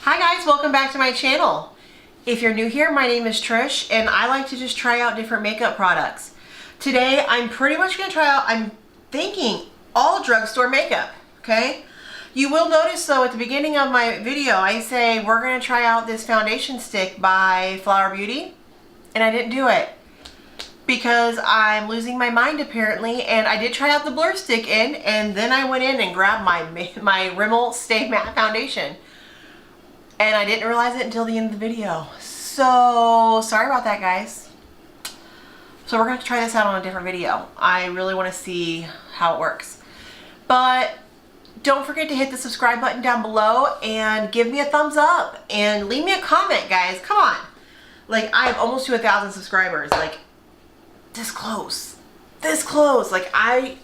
Hi guys, welcome back to my channel. If you're new here, my name is Trish and I like to just try out different makeup products. Today I'm pretty much going to try out, I'm thinking, all drugstore makeup, okay? You will notice though at the beginning of my video I say we're going to try out this foundation stick by Flower Beauty, and I didn't do it because I'm losing my mind apparently, and I did try out the blur stick in, and then I went in and grabbed my Rimmel Stay Matte foundation. And I didn't realize it until the end of the video. So, sorry about that, guys. So we're going to try this out on a different video. I really want to see how it works. But don't forget to hit the subscribe button down below and give me a thumbs up. And leave me a comment, guys. Come on. Like, I have almost to 1,000 subscribers. Like, this close. This close. Like, I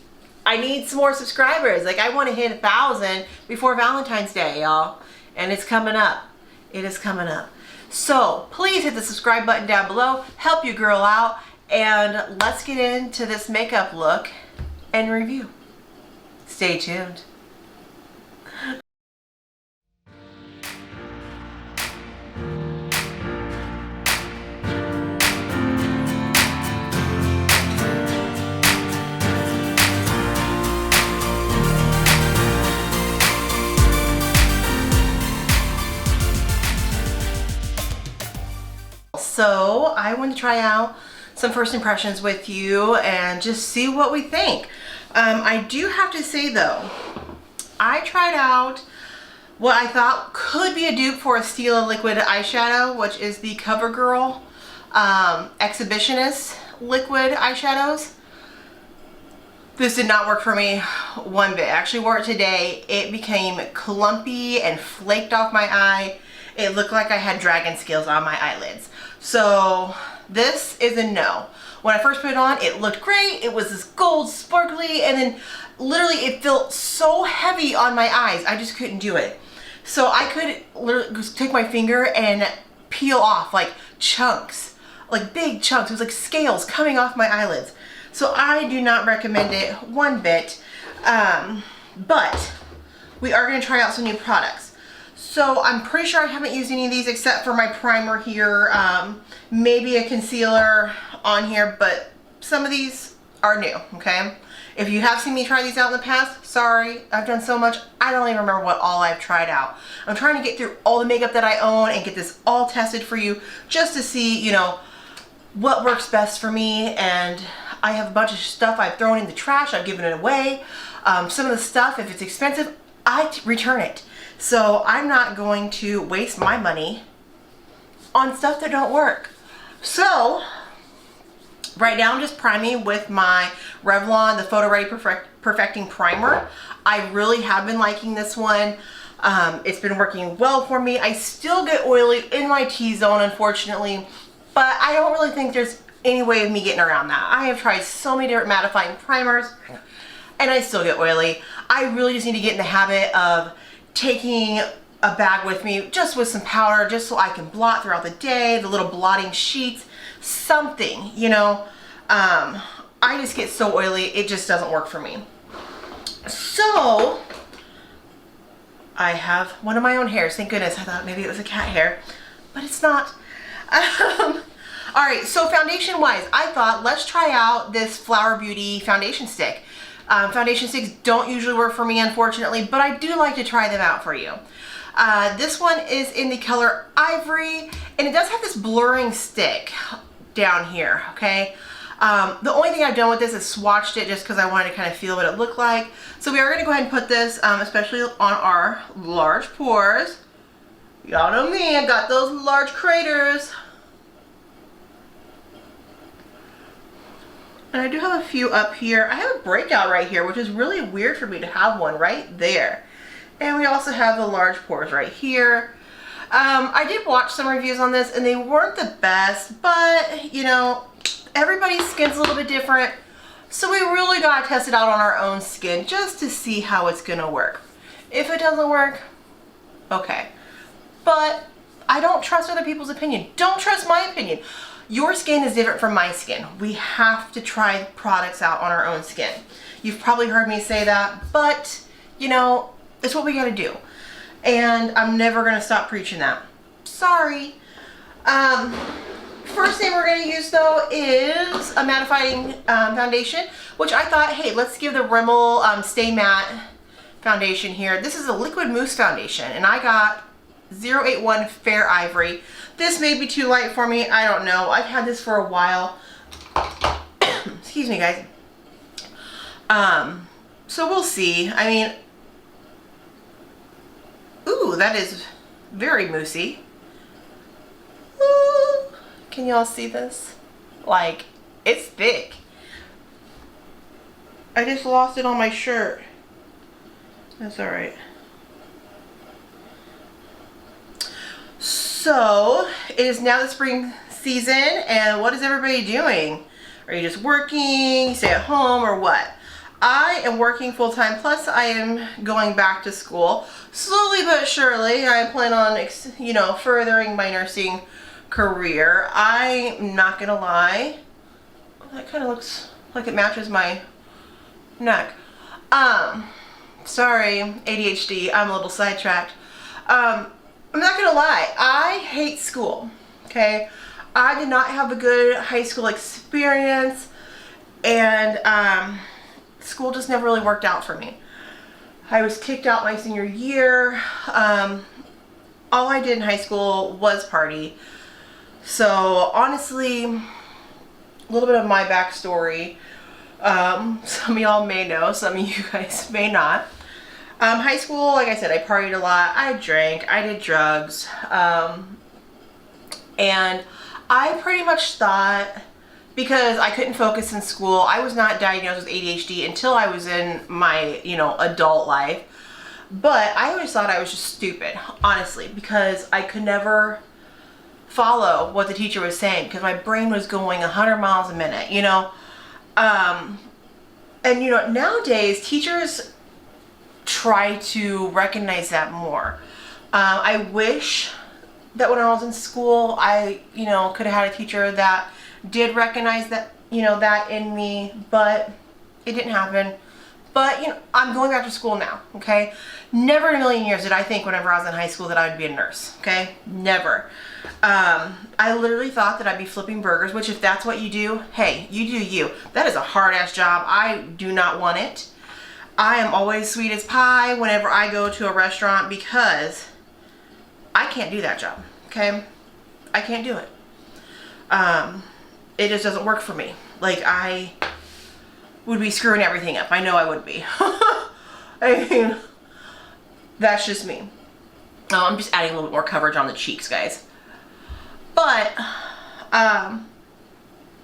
need some more subscribers. Like, I want to hit 1,000 before Valentine's Day, y'all. And it's coming up. It is coming up. So please hit the subscribe button down below. Help your girl out. And let's get into this makeup look and review. Stay tuned. So I want to try out some first impressions with you and just see what we think. I do have to say though, I tried out what I thought could be a dupe for a Stila liquid eyeshadow, which is the CoverGirl Exhibitionist liquid eyeshadows. This did not work for me one bit. I actually wore it today. It became clumpy and flaked off my eye. It looked like I had dragon scales on my eyelids. So this is a no. When I first put it on, it looked great. It was this gold sparkly, and then literally it felt so heavy on my eyes. I just couldn't do it. So I could literally just take my finger and peel off like chunks, like big chunks. It was like scales coming off my eyelids. So I do not recommend it one bit. But we are going to try out some new products. So I'm pretty sure I haven't used any of these except for my primer here, maybe a concealer on here, but some of these are new, okay? If you have seen me try these out in the past, sorry, I've done so much, I don't even remember what all I've tried out. I'm trying to get through all the makeup that I own and get this all tested for you just to see, you know, what works best for me. And I have a bunch of stuff I've thrown in the trash, I've given it away. Some of the stuff, if it's expensive, I return it. So I'm not going to waste my money on stuff that don't work. So right now I'm just priming with my Revlon, the Photo Ready Perfecting Primer. I really have been liking this one. It's been working well for me. I still get oily in my T-zone, unfortunately, but I don't really think there's any way of me getting around that. I have tried so many different mattifying primers and I still get oily. I really just need to get in the habit of taking a bag with me just with some powder, just so I can blot throughout the day, the little blotting sheets, something, you know. I just get so oily, it just doesn't work for me. So I have one of my own hairs, thank goodness. I thought maybe it was a cat hair, but it's not. Alright, so foundation wise, I thought let's try out this Flower Beauty foundation stick. Foundation sticks don't usually work for me, unfortunately, but I do like to try them out for you. This one is in the color Ivory, and it does have this blurring stick down here, okay? The only thing I've done with this is swatched it just because I wanted to kind of feel what it looked like. So we are going to go ahead and put this, especially on our large pores. Y'all know me, I got those large craters. And I do have a few up here. I have a breakout right here, which is really weird for me to have one right there. And we also have the large pores right here. I did watch some reviews on this and they weren't the best, but you know, everybody's skin's a little bit different. So we really gotta test it out on our own skin just to see how it's gonna work. If it doesn't work, okay. But I don't trust other people's opinion. Don't trust my opinion. Your skin is different from my skin. We have to try products out on our own skin. You've probably heard me say that, but you know, it's what we gotta do. and I'm never gonna stop preaching that. Sorry. First thing we're gonna use though is a mattifying foundation, which I thought, hey, let's give the Rimmel Stay Matte foundation here. This is a liquid mousse foundation, and I got 081 Fair Ivory. This may be too light for me, I don't know. I've had this for a while. Excuse me, guys. So we'll see. I mean, ooh, that is very moussey. Ooh, can y'all see this? Like, it's thick. I just lost it on my shirt. That's alright. So, it is now the spring season, and what is everybody doing? Are you just working, stay at home, or what? I am working full-time, plus I am going back to school. Slowly but surely, I plan on, you know, furthering my nursing career. I'm not gonna lie. That kind of looks like it matches my neck. Sorry, ADHD, I'm a little sidetracked. I'm not gonna lie, I hate school, okay? I did not have a good high school experience, and school just never really worked out for me. I was kicked out my senior year. All I did in high school was party. So honestly, a little bit of my backstory. Some of y'all may know, some of you guys may not. High school, like I said, I partied a lot. I drank, I did drugs, and I pretty much thought, because I couldn't focus in school, I was not diagnosed with ADHD until I was in my, you know, adult life. But I always thought I was just stupid, honestly, because I could never follow what the teacher was saying because my brain was going 100 miles a minute, you know. And you know, nowadays teachers try to recognize that more. I wish that when I was in school, I, you know, could have had a teacher that did recognize that, you know, that in me, but it didn't happen. But, you know, I'm going back to school now, okay? Never in a million years did I think whenever I was in high school that I would be a nurse, okay? Never. I literally thought that I'd be flipping burgers, which if that's what you do, hey, you do you. That is a hard-ass job. I do not want it. I am always sweet as pie whenever I go to a restaurant because I can't do that job, okay? I can't do it. It just doesn't work for me. Like, I would be screwing everything up. I know I would be. I mean, that's just me. I'm just adding a little bit more coverage on the cheeks, guys. But, I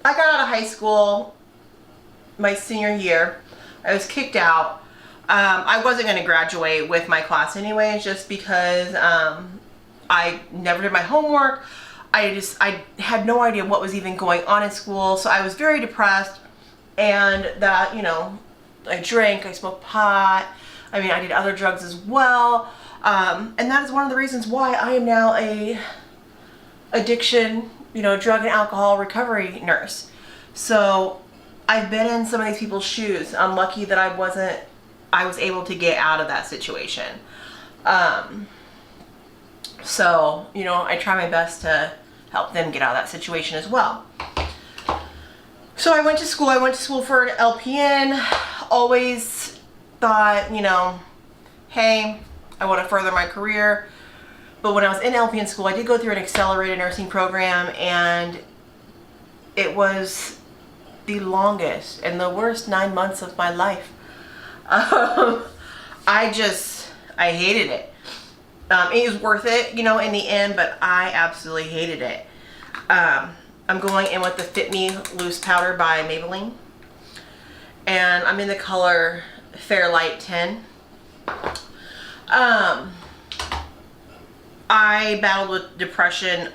got out of high school my senior year. I was kicked out. I wasn't going to graduate with my class anyways, just because I never did my homework. I had no idea what was even going on in school, so I was very depressed, and that, you know, I drank, I smoked pot, I mean, I did other drugs as well, and that is one of the reasons why I am now a addiction, you know, drug and alcohol recovery nurse. So I've been in some of these people's shoes. I'm lucky that I was able to get out of that situation. So, you know, I try my best to help them get out of that situation as well. So I went to school. I went to school for an LPN. Always thought, you know, hey, I want to further my career. But when I was in LPN school, I did go through an accelerated nursing program, and it was the longest and the worst 9 months of my life. I hated it. It was worth it, you know, in the end, but I absolutely hated it. I'm going in with the Fit Me Loose Powder by Maybelline, and I'm in the color Fair Light 10. I battled with depression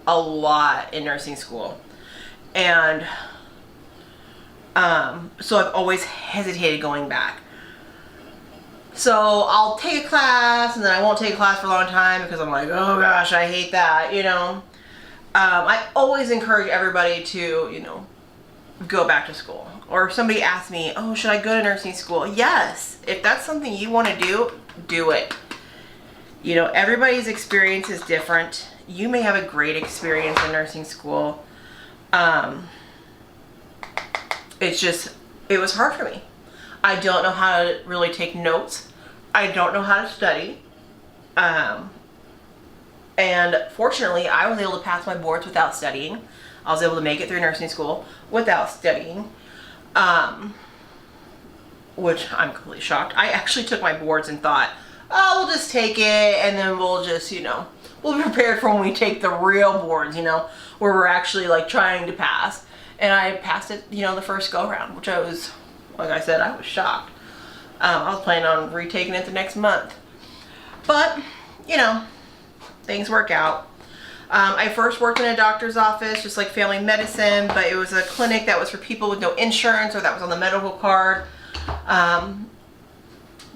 a lot in nursing school, and so I've always hesitated going back. So I'll take a class, and then I won't take a class for a long time because I'm like, oh gosh, I hate that, you know. I always encourage everybody to, you know, go back to school. Or if somebody asks me, oh, should I go to nursing school? Yes, if that's something you want to do, do it. You know, everybody's experience is different. You may have a great experience in nursing school. It was hard for me. I don't know how to really take notes. I don't know how to study. And fortunately, I was able to pass my boards without studying. I was able to make it through nursing school without studying. Which I'm completely shocked. I actually took my boards and thought, oh, we'll just take it and then we'll just, you know, we'll be prepared for when we take the real boards, you know, where we're actually like trying to pass. And I passed it, you know, the first go around, which I was, like I said, I was shocked. I was planning on retaking it the next month. But, you know, things work out. I first worked in a doctor's office, just like family medicine, but it was a clinic that was for people with no insurance or that was on the medical card.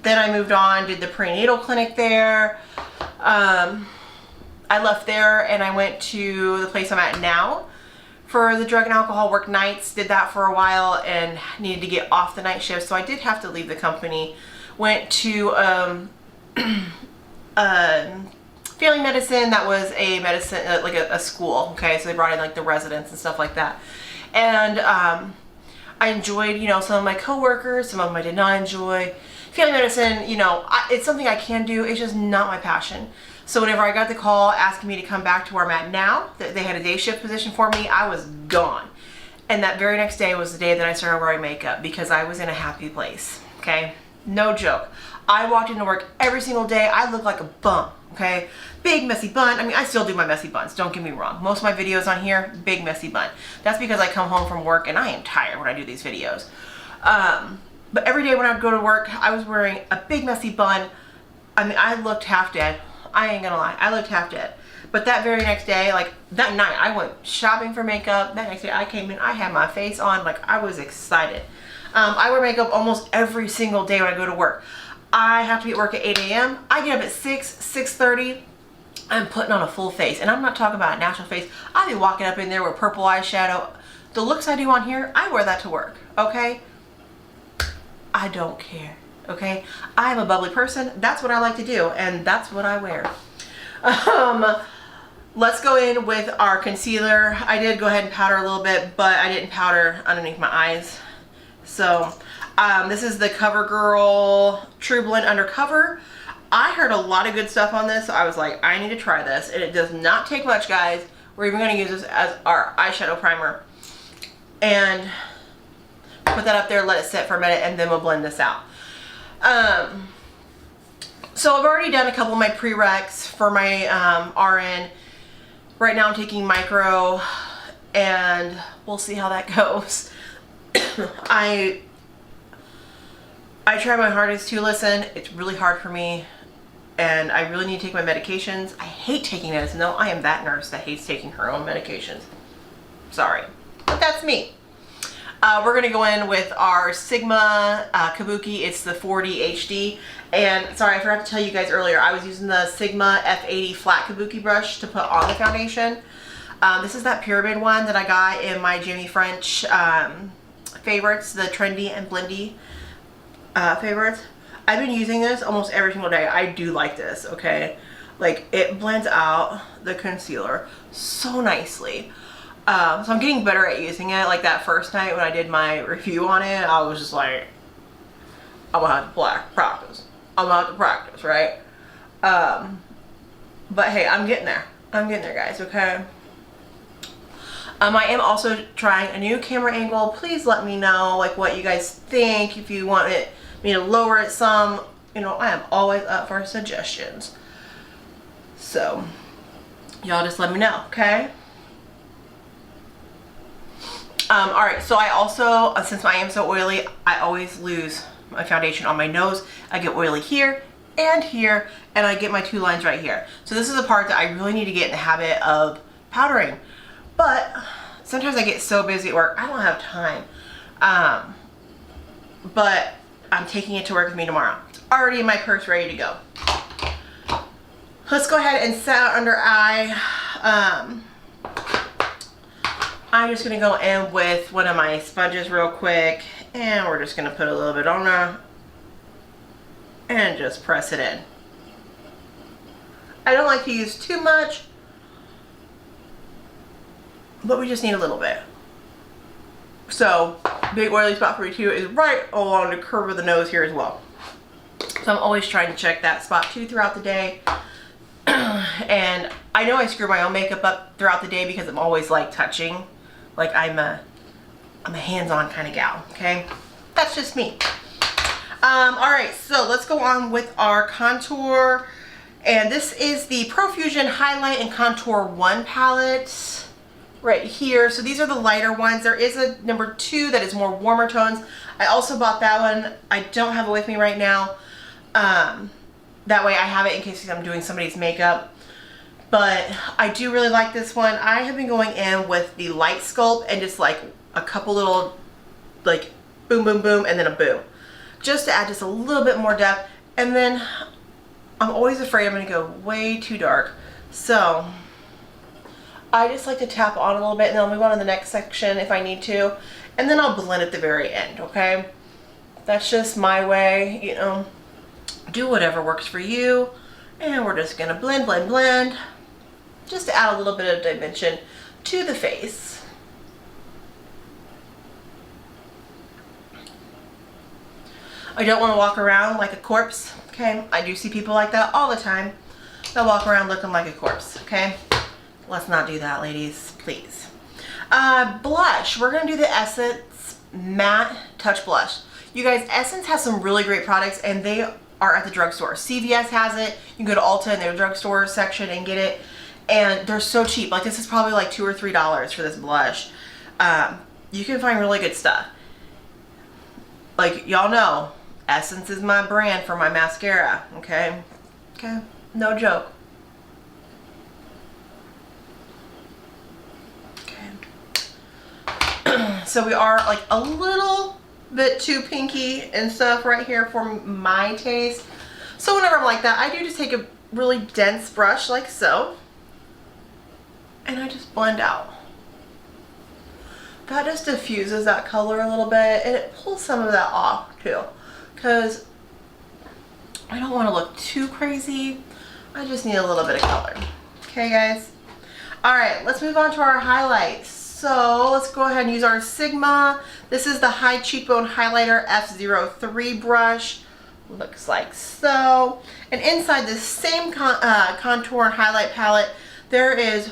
Then I moved on, did the prenatal clinic there. I left there and I went to the place I'm at now for the drug and alcohol, work nights, did that for a while and needed to get off the night shift. So I did have to leave the company. Went to family medicine that was a medicine, like a school, okay? So they brought in like the residents and stuff like that. And I enjoyed, you know, some of my coworkers, some of them I did not enjoy. Family medicine, you know, it's something I can do, it's just not my passion. So whenever I got the call asking me to come back to where I'm at now, they had a day shift position for me, I was gone. And that very next day was the day that I started wearing makeup because I was in a happy place, okay? No joke. I walked into work every single day, I looked like a bum, okay? Big messy bun. I mean, I still do my messy buns, don't get me wrong. Most of my videos on here, big messy bun. That's because I come home from work and I am tired when I do these videos. But every day when I would go to work, I was wearing a big messy bun. I mean, I looked half dead. I ain't gonna lie, I looked half dead. But that very next day, like that night, I went shopping for makeup. That next day I came in, I had my face on, like I was excited. I wear makeup almost every single day when I go to work. I have to be at work at 8 a.m. I get up at 6:30. I'm putting on a full face. And I'm not talking about a natural face. I'll be walking up in there with purple eyeshadow. The looks I do on here, I wear that to work, okay? I don't care, okay? I'm a bubbly person. That's what I like to do, and that's what I wear. Let's go in with our concealer. I did go ahead and powder a little bit, but I didn't powder underneath my eyes. So this is the CoverGirl True Blend Undercover. I heard a lot of good stuff on this, so I was like, I need to try this. And it does not take much, guys. We're even going to use this as our eyeshadow primer. And put that up there, let it sit for a minute, and then we'll blend this out. So I've already done a couple of my prereqs for my RN. Right now I'm taking micro, and we'll see how that goes. I try my hardest to listen. It's really hard for me, and I really need to take my medications. I hate taking medicine though. I am that nurse that hates taking her own medications. Sorry, but that's me. We're gonna go in with our Sigma Kabuki. It's the 40 HD. And sorry, I forgot to tell you guys earlier, I was using the Sigma F80 flat Kabuki brush to put on the foundation. This is that pyramid one that I got in my Jimmy French favorites, the trendy and blendy favorites. I've been using this almost every single day. I do like this, okay? Like, it blends out the concealer so nicely. So I'm getting better at using it. Like that first night when I did my review on it, I was just like, I'm gonna have to practice. I'm gonna have to practice, right? But hey, I'm getting there. I'm getting there, guys, okay? I am also trying a new camera angle. Please let me know like what you guys think. If you want me to lower it some, you know, I am always up for suggestions. So y'all just let me know, okay? Alright, so I also, since I am so oily, I always lose my foundation on my nose. I get oily here, and I get my two lines right here. So this is the part that I really need to get in the habit of powdering. But sometimes I get so busy at work, I don't have time. But I'm taking it to work with me tomorrow. It's already in my purse, ready to go. Let's go ahead and set our under eye. I'm just going to go in with one of my sponges real quick, and we're just going to put a little bit on there and just press it in. I don't like to use too much, but we just need a little bit. So, big oily spot 42 is right along the curve of the nose here as well. So I'm always trying to check that spot too throughout the day. And I know I screw my own makeup up throughout the day because I'm always like touching. Like I'm a hands-on kind of gal, okay? That's just me. Alright, so let's go on with our contour. And this is the Profusion Highlight and Contour 1 palette right here. So these are the lighter ones. There is a number 2 that is more warmer tones. I also bought that one. I don't have it with me right now. That way I have it in case I'm doing somebody's makeup. But I do really like this one. I have been going in with the light sculpt and just like a couple little like boom, boom, boom, and then a boom. Just to add just a little bit more depth. And then I'm always afraid I'm going to go way too dark. So I just like to tap on a little bit and then I'll move on to the next section if I need to. And then I'll blend at the very end, okay? That's just my way, you know. Do whatever works for you. And we're just going to blend, blend, blend. Just to add a little bit of dimension to the face. I don't want to walk around like a corpse, okay? I do see people like that all the time. They'll walk around looking like a corpse, okay? Let's not do that, ladies, please. Blush. We're going to do the Essence Matte Touch Blush. You guys, Essence has some really great products, and they are at the drugstore. CVS has it. You can go to Ulta in their drugstore section and get it. And they're so cheap. Like, this is probably like $2 or $3 for this blush. You can find really good stuff. Like, y'all know, Essence is my brand for my mascara, okay? Okay, no joke. So we are like a little bit too pinky and stuff right here for my taste. So whenever I'm like that, I do just take a really dense brush like so. And I just blend out. That just diffuses that color a little bit and it pulls some of that off too. Because I don't want to look too crazy. I just need a little bit of color. Okay, guys? Alright, let's move on to our highlights. So let's go ahead and use our Sigma. This is the High Cheekbone Highlighter F03 brush. Looks like so. And inside this same contour and highlight palette, there is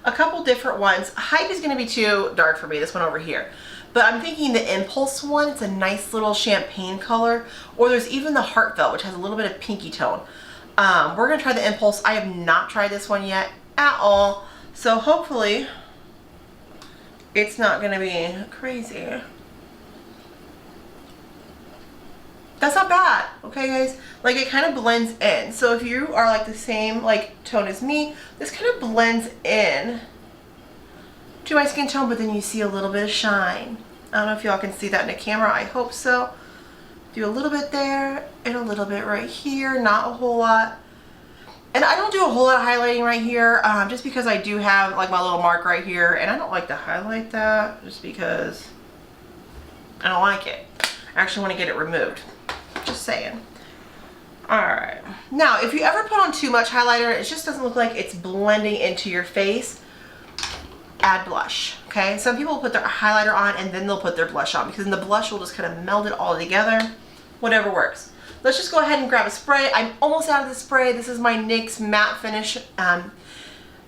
a couple different ones. Hype is going to be too dark for me, this one over here. But I'm thinking the Impulse one, it's a nice little champagne color. Or there's even the Heartfelt, which has a little bit of pinky tone. We're going to try the Impulse. I have not tried this one yet at all. So hopefully it's not going to be crazy. That's not bad, okay guys? Like it kind of blends in. So if you are like the same like tone as me, this kind of blends in to my skin tone, but then you see a little bit of shine. I don't know if y'all can see that in the camera. I hope so. Do a little bit there and a little bit right here, not a whole lot. And I don't do a whole lot of highlighting right here, just because I do have like my little mark right here, and I don't like to highlight that just because I don't like it. I actually want to get it removed. Just saying. Alright. Now, if you ever put on too much highlighter, it just doesn't look like it's blending into your face, add blush. Okay? Some people put their highlighter on and then they'll put their blush on because then the blush will just kind of meld it all together. Whatever works. Let's just go ahead and grab a spray. I'm almost out of the spray. This is my NYX Matte Finish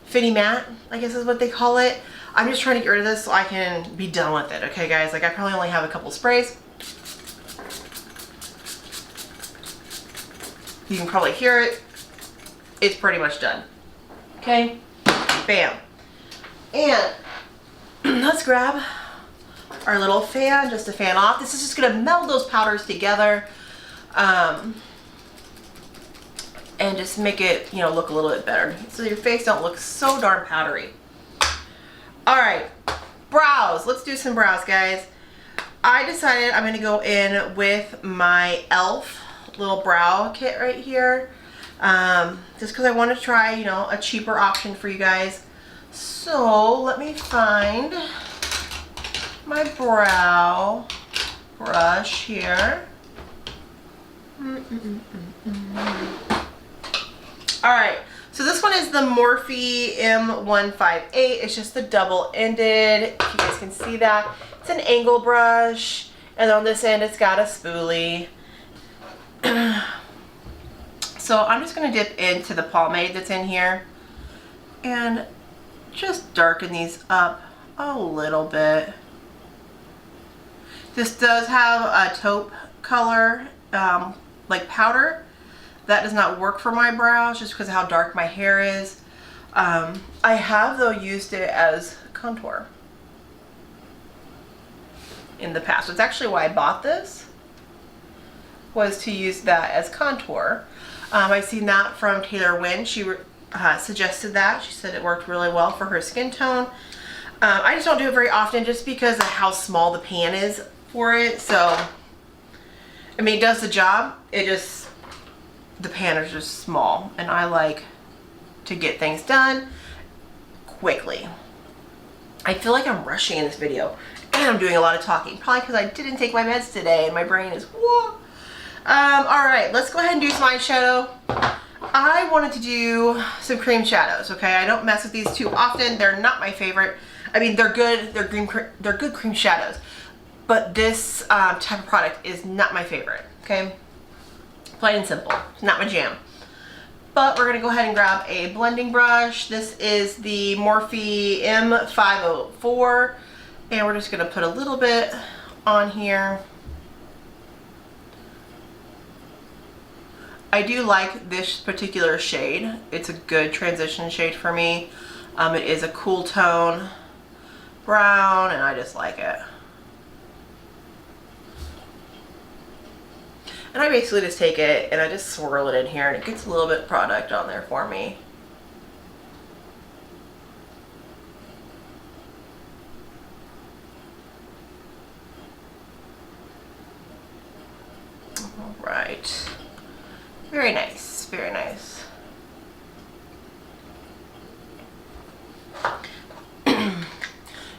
Fitty Matte, I guess is what they call it. I'm just trying to get rid of this so I can be done with it. Okay, guys? Like I probably only have a couple sprays. You can probably hear it. It's pretty much done. Okay? Bam. And let's grab our little fan just to fan off. This is just going to meld those powders together. And just make it, you know, look a little bit better. So your face don't look so darn powdery. Alright. Brows. Let's do some brows, guys. I decided I'm going to go in with my e.l.f. little brow kit right here. Just because I want to try, you know, a cheaper option for you guys. So let me find my brow brush here. Alright, So this one is the Morphe M158. It's just the double-ended, if you guys can see that. It's an angle brush, and on this end it's got a spoolie. So I'm just going to dip into the pomade that's in here and just darken these up a little bit. This does have a taupe color, like powder. That does not work for my brows just because of how dark my hair is. I have, though, used it as contour in the past. It's actually why I bought this, was to use that as contour. I've seen that from Taylor Wynn. She suggested that. She said it worked really well for her skin tone. I just don't do it very often just because of how small the pan is for it. So, I mean, it does the job. It just, the pan is just small, and I like to get things done quickly. I feel like I'm rushing in this video, and I'm doing a lot of talking, probably because I didn't take my meds today and my brain is whoa. Alright, let's go ahead and do some eyeshadow. I wanted to do some cream shadows, okay? I don't mess with these too often. They're not my favorite. I mean, they're good. They're good cream shadows, but this type of product is not my favorite, okay? Plain and simple. It's not my jam. But we're going to go ahead and grab a blending brush. This is the Morphe M504, and we're just going to put a little bit on here. I do like this particular shade. It's a good transition shade for me. It is a cool tone brown, and I just like it. And I basically just take it and I just swirl it in here, and it gets a little bit of product on there for me. All right. Very nice, very nice.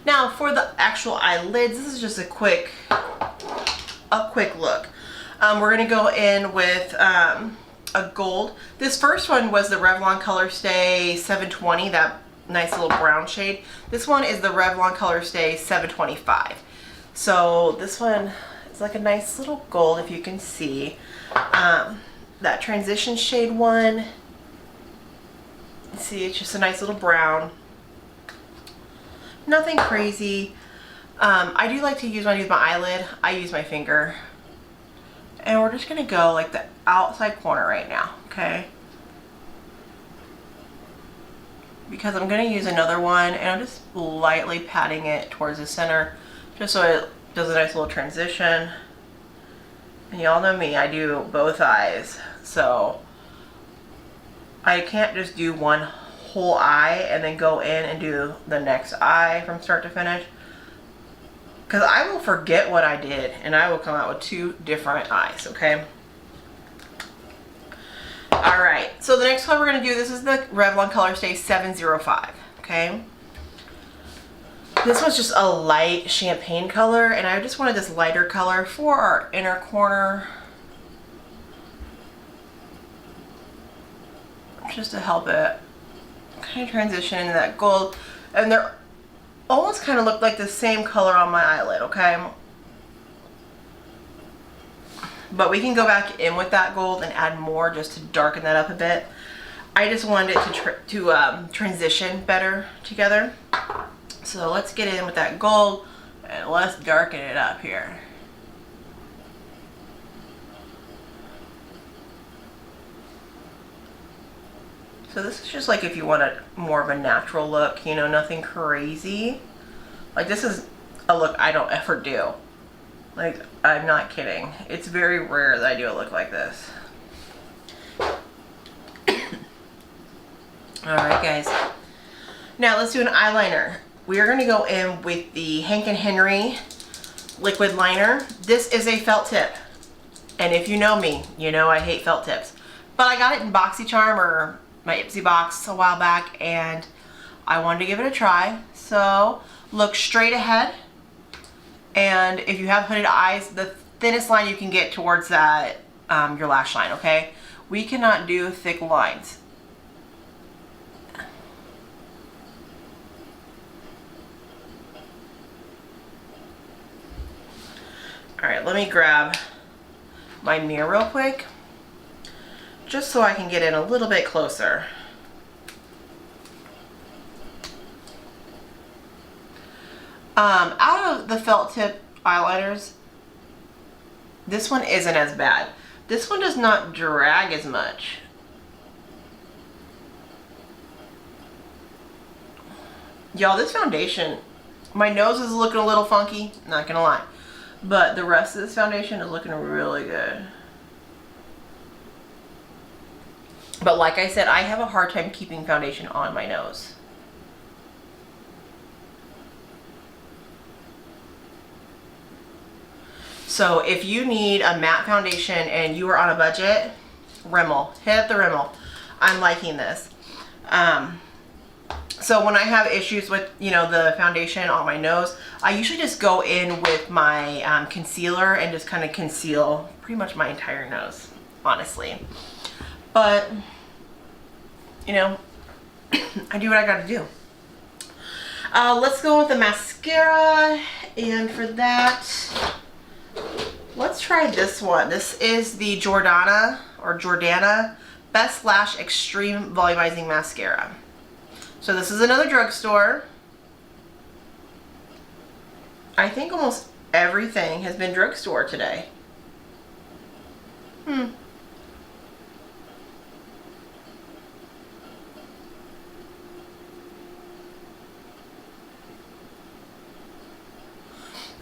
Now for the actual eyelids, this is just a quick look. We're gonna go in with a gold. This first one was the Revlon Color Stay 720, that nice little brown shade. This one is the Revlon Color Stay 725. So this one is like a nice little gold, if you can see. That transition shade one, see, it's just a nice little brown. Nothing crazy. I do like to use, when I use my eyelid, I use my finger. And we're just going to go like the outside corner right now, okay? Because I'm going to use another one, and I'm just lightly patting it towards the center just so it does a nice little transition. And y'all know me, I do both eyes, so I can't just do one whole eye and then go in and do the next eye from start to finish, because I will forget what I did and I will come out with two different eyes, okay? Alright, so the next one we're going to do, this is the Revlon Color Stay 705, okay? This one's just a light champagne color, and I just wanted this lighter color for our inner corner, just to help it kind of transition into that gold. And they're almost kind of look like the same color on my eyelid, okay? But we can go back in with that gold and add more just to darken that up a bit. I just wanted it to transition better together. So let's get in with that gold and let's darken it up here. So this is just like if you want a more of a natural look, you know, nothing crazy. Like, this is a look I don't ever do. Like, I'm not kidding. It's very rare that I do a look like this. Alright guys, now let's do an eyeliner. We are going to go in with the Hank & Henry liquid liner. This is a felt tip, and if you know me, you know I hate felt tips. But I got it in BoxyCharm or my Ipsy box a while back, and I wanted to give it a try. So look straight ahead, and if you have hooded eyes, the thinnest line you can get towards that your lash line, okay? We cannot do thick lines. me grab my mirror real quick, just so I can get in a little bit closer. Out of the felt tip eyeliners, this one isn't as bad. This one does not drag as much. Y'all, this foundation, my nose is looking a little funky, not gonna lie. But the rest of this foundation is looking really good. But like I said, I have a hard time keeping foundation on my nose. So if you need a matte foundation and you are on a budget, Rimmel, hit the Rimmel. I'm liking this. So when I have issues with, you know, the foundation on my nose, I usually just go in with my concealer and just kind of conceal pretty much my entire nose, honestly. But, you know, I do what I gotta do. Let's go with the mascara, and for that, let's try this one. This is the Jordana Best Lash Extreme Volumizing Mascara. So this is another drugstore. I think almost everything has been drugstore today.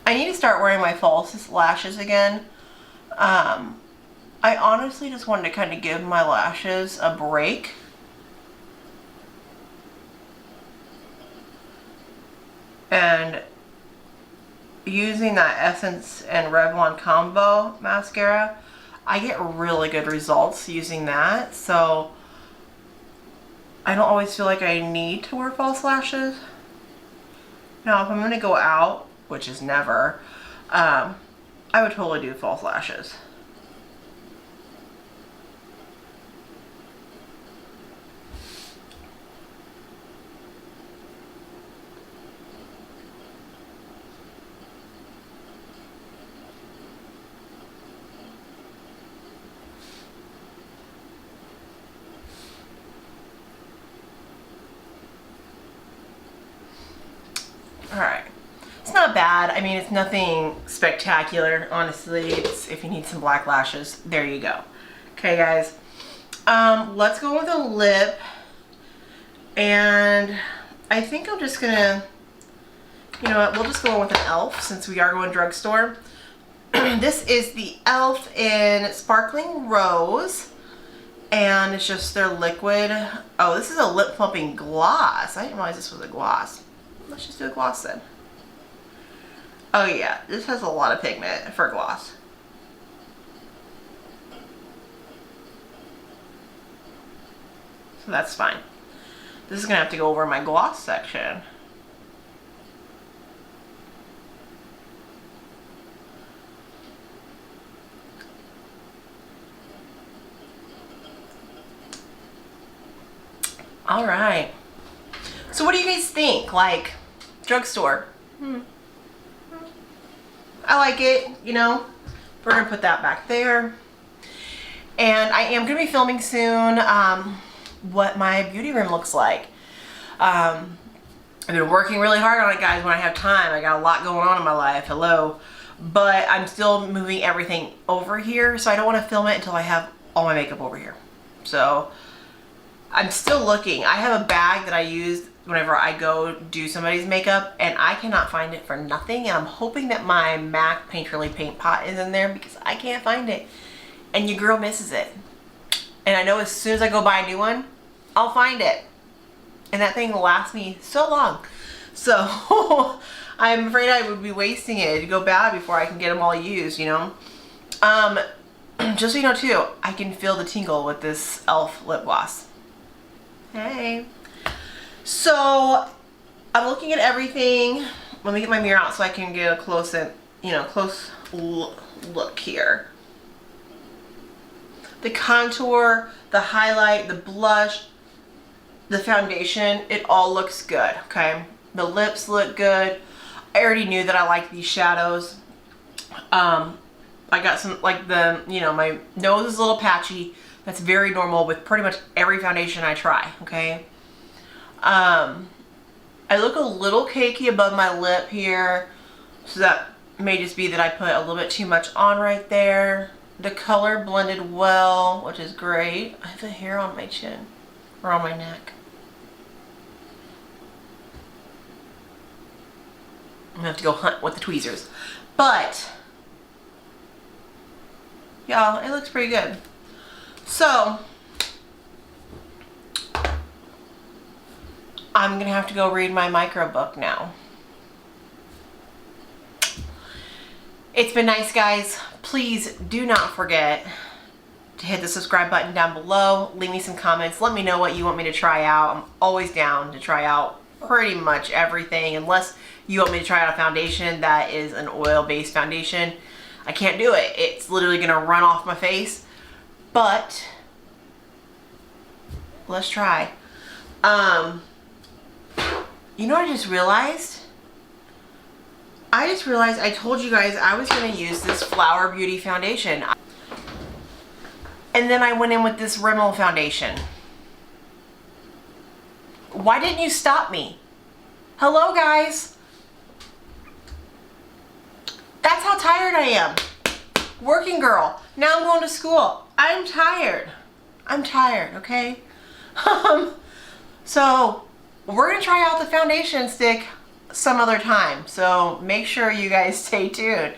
I need to start wearing my false lashes again. I honestly just wanted to kind of give my lashes a break. And using that Essence and Revlon combo mascara, I get really good results using that. So I don't always feel like I need to wear false lashes. Now, if I'm going to go out, which is never, I would totally do false lashes. Alright. It's not bad. I mean, it's nothing spectacular, honestly. It's, if you need some black lashes, there you go. Okay, guys. Let's go with a lip. And I think I'm just gonna, you know what, we'll just go with an e.l.f. since we are going drugstore. This is the e.l.f. in Sparkling Rose. And it's just their liquid. Oh, this is a lip plumping gloss. I didn't realize this was a gloss. Let's just do a gloss then. Oh yeah, this has a lot of pigment for gloss. So that's fine. This is gonna have to go over my gloss section. All right. So what do you guys think? Like, drugstore? I like it, you know. We're gonna put that back there. And I am gonna be filming soon what my beauty room looks like. I've been working really hard on it, guys, when I have time. I got a lot going on in my life, hello. But I'm still moving everything over here, so I don't want to film it until I have all my makeup over here. So I'm still looking. I have a bag that I use whenever I go do somebody's makeup, and I cannot find it for nothing, and I'm hoping that my MAC Painterly paint pot is in there because I can't find it, and your girl misses it. And I know as soon as I go buy a new one, I'll find it, and that thing will last me so long. So I'm afraid I would be wasting it to go bad before I can get them all used, you know. Just so you know too, I can feel the tingle with this e.l.f. lip gloss. Hey. So I'm looking at everything. Let me get my mirror out so I can get a close look here. The contour, the highlight, the blush, the foundation, it all looks good, okay? The lips look good. I already knew that I liked these shadows. I got some, like the, you know, my nose is a little patchy. That's very normal with pretty much every foundation I try, okay? I look a little cakey above my lip here, so that may just be that I put a little bit too much on right there. The color blended well, which is great. I have a hair on my chin, or on my neck. I'm gonna have to go hunt with the tweezers. But, y'all, it looks pretty good. So, I'm gonna have to go read my micro book now. It's been nice, guys. Please do not forget to hit the subscribe button down below. Leave me some comments. Let me know what you want me to try out. I'm always down to try out pretty much everything, unless you want me to try out a foundation that is an oil-based foundation. I can't do it. It's literally gonna run off my face. But let's try. You know what I just realized? I told you guys I was gonna use this Flower Beauty foundation. And then I went in with this Rimmel foundation. Why didn't you stop me? Hello, guys. That's how tired I am. Working girl. Now I'm going to school. I'm tired. I'm tired, okay? So we're gonna try out the foundation stick some other time. So make sure you guys stay tuned,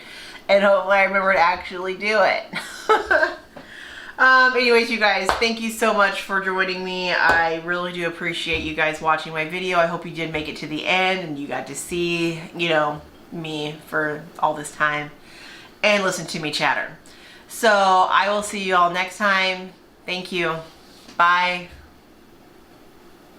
and hopefully I remember to actually do it. Anyways, you guys, thank you so much for joining me. I really do appreciate you guys watching my video. I hope you did make it to the end and you got to see, you know, me for all this time and listen to me chatter. So I will see you all next time. Thank you. Bye.